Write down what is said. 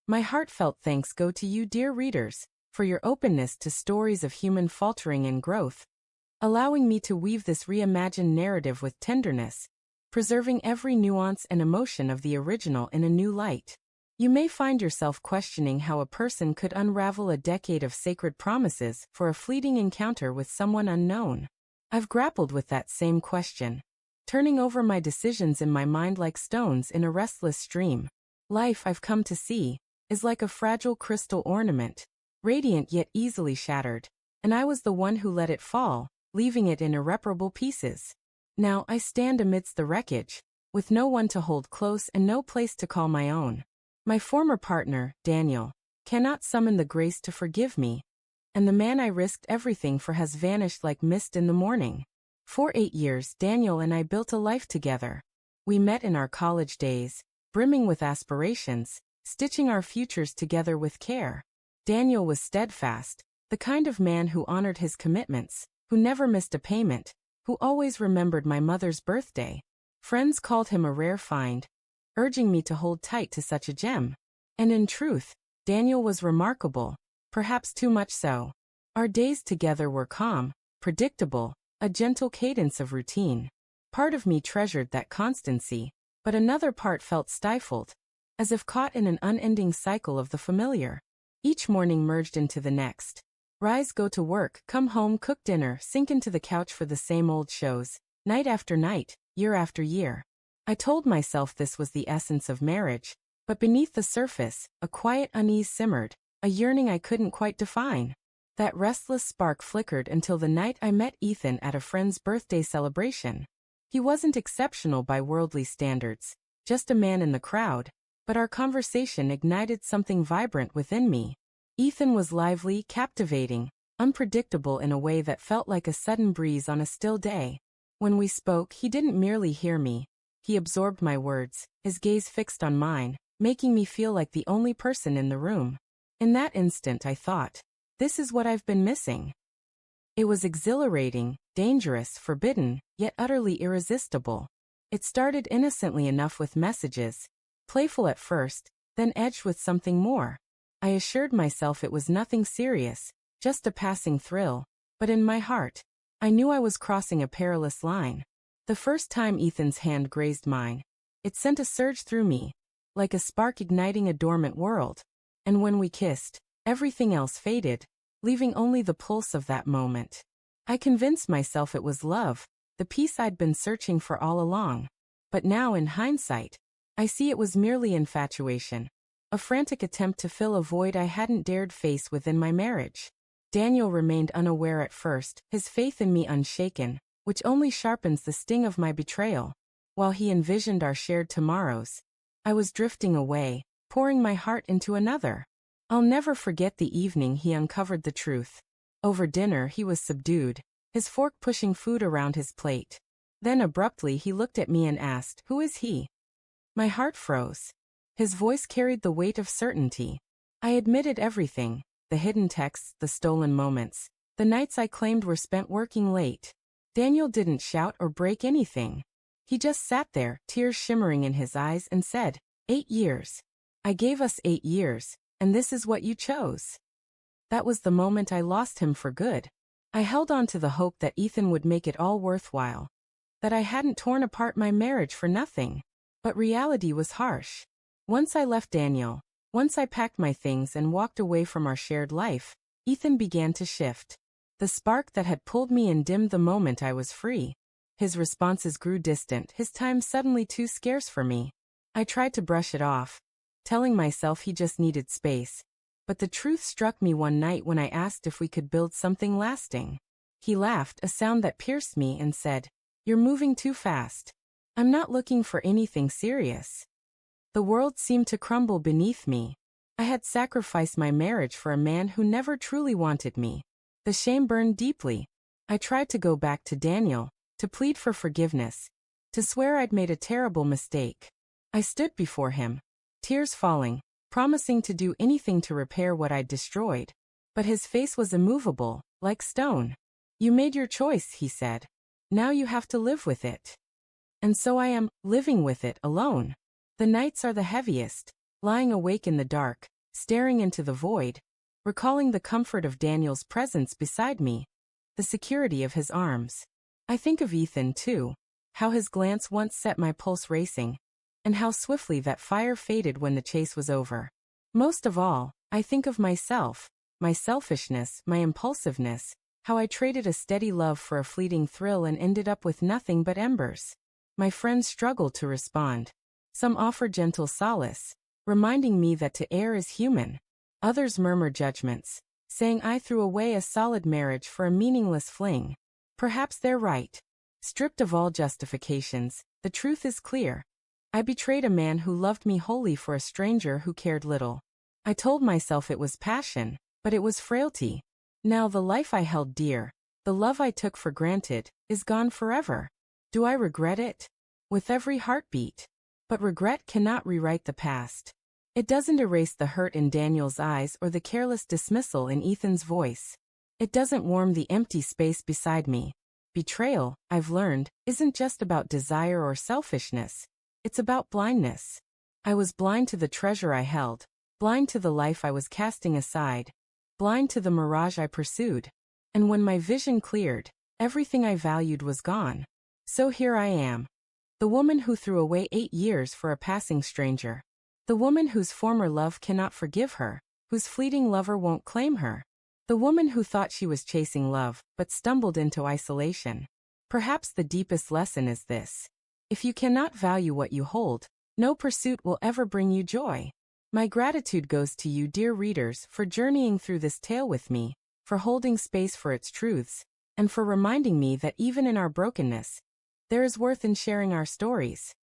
My heartfelt thanks go to you, dear readers, for your openness to stories of human faltering and growth, allowing me to weave this reimagined narrative with tenderness, preserving every nuance and emotion of the original in a new light. You may find yourself questioning how a person could unravel a decade of sacred promises for a fleeting encounter with someone unknown. I've grappled with that same question, turning over my decisions in my mind like stones in a restless stream. Life, I've come to see, is like a fragile crystal ornament, radiant yet easily shattered, and I was the one who let it fall, leaving it in irreparable pieces. Now I stand amidst the wreckage, with no one to hold close and no place to call my own. My former partner, Daniel, cannot summon the grace to forgive me, and the man I risked everything for has vanished like mist in the morning. For 8 years, Daniel and I built a life together. We met in our college days, brimming with aspirations, stitching our futures together with care. Daniel was steadfast, the kind of man who honored his commitments, who never missed a payment, who always remembered my mother's birthday. Friends called him a rare find, urging me to hold tight to such a gem. And in truth, Daniel was remarkable, perhaps too much so. Our days together were calm, predictable, a gentle cadence of routine. Part of me treasured that constancy, but another part felt stifled, as if caught in an unending cycle of the familiar. Each morning merged into the next. Rise, go to work, come home, cook dinner, sink into the couch for the same old shows, night after night, year after year. I told myself this was the essence of marriage, but beneath the surface, a quiet unease simmered, a yearning I couldn't quite define. That restless spark flickered until the night I met Ethan at a friend's birthday celebration. He wasn't exceptional by worldly standards, just a man in the crowd, but our conversation ignited something vibrant within me. Ethan was lively, captivating, unpredictable in a way that felt like a sudden breeze on a still day. When we spoke, he didn't merely hear me. He absorbed my words, his gaze fixed on mine, making me feel like the only person in the room. In that instant I thought, this is what I've been missing. It was exhilarating, dangerous, forbidden, yet utterly irresistible. It started innocently enough with messages, playful at first, then edged with something more. I assured myself it was nothing serious, just a passing thrill, but in my heart, I knew I was crossing a perilous line. The first time Ethan's hand grazed mine, it sent a surge through me, like a spark igniting a dormant world. And when we kissed, everything else faded, leaving only the pulse of that moment. I convinced myself it was love, the peace I'd been searching for all along. But now, in hindsight, I see it was merely infatuation. A frantic attempt to fill a void I hadn't dared face within my marriage. Daniel remained unaware at first, his faith in me unshaken, which only sharpens the sting of my betrayal. While he envisioned our shared tomorrows, I was drifting away, pouring my heart into another. I'll never forget the evening he uncovered the truth. Over dinner he was subdued, his fork pushing food around his plate. Then abruptly he looked at me and asked, "Who is he?" My heart froze. His voice carried the weight of certainty. I admitted everything, the hidden texts, the stolen moments, the nights I claimed were spent working late. Daniel didn't shout or break anything. He just sat there, tears shimmering in his eyes, and said, 8 years. I gave us 8 years, and this is what you chose. That was the moment I lost him for good. I held on to the hope that Ethan would make it all worthwhile, that I hadn't torn apart my marriage for nothing. But reality was harsh. Once I left Daniel, once I packed my things and walked away from our shared life, Ethan began to shift. The spark that had pulled me in dimmed the moment I was free. His responses grew distant, his time suddenly too scarce for me. I tried to brush it off, telling myself he just needed space. But the truth struck me one night when I asked if we could build something lasting. He laughed, a sound that pierced me, and said, "You're moving too fast. I'm not looking for anything serious." The world seemed to crumble beneath me. I had sacrificed my marriage for a man who never truly wanted me. The shame burned deeply. I tried to go back to Daniel, to plead for forgiveness, to swear I'd made a terrible mistake. I stood before him, tears falling, promising to do anything to repair what I'd destroyed. But his face was immovable, like stone. "You made your choice," he said. "Now you have to live with it." And so I am, living with it, alone. The nights are the heaviest, lying awake in the dark, staring into the void, recalling the comfort of Daniel's presence beside me, the security of his arms. I think of Ethan, too, how his glance once set my pulse racing, and how swiftly that fire faded when the chase was over. Most of all, I think of myself, my selfishness, my impulsiveness, how I traded a steady love for a fleeting thrill and ended up with nothing but embers. My friends struggled to respond. Some offered gentle solace, reminding me that to err is human. Others murmured judgments, saying I threw away a solid marriage for a meaningless fling. Perhaps they're right. Stripped of all justifications, the truth is clear. I betrayed a man who loved me wholly for a stranger who cared little. I told myself it was passion, but it was frailty. Now the life I held dear, the love I took for granted, is gone forever. Do I regret it? With every heartbeat. But regret cannot rewrite the past. It doesn't erase the hurt in Daniel's eyes or the careless dismissal in Ethan's voice. It doesn't warm the empty space beside me. Betrayal, I've learned, isn't just about desire or selfishness. It's about blindness. I was blind to the treasure I held, blind to the life I was casting aside, blind to the mirage I pursued. And when my vision cleared, everything I valued was gone. So here I am. The woman who threw away 8 years for a passing stranger. The woman whose former love cannot forgive her, whose fleeting lover won't claim her. The woman who thought she was chasing love, but stumbled into isolation. Perhaps the deepest lesson is this. If you cannot value what you hold, no pursuit will ever bring you joy. My gratitude goes to you, dear readers, for journeying through this tale with me, for holding space for its truths, and for reminding me that even in our brokenness, there is worth in sharing our stories.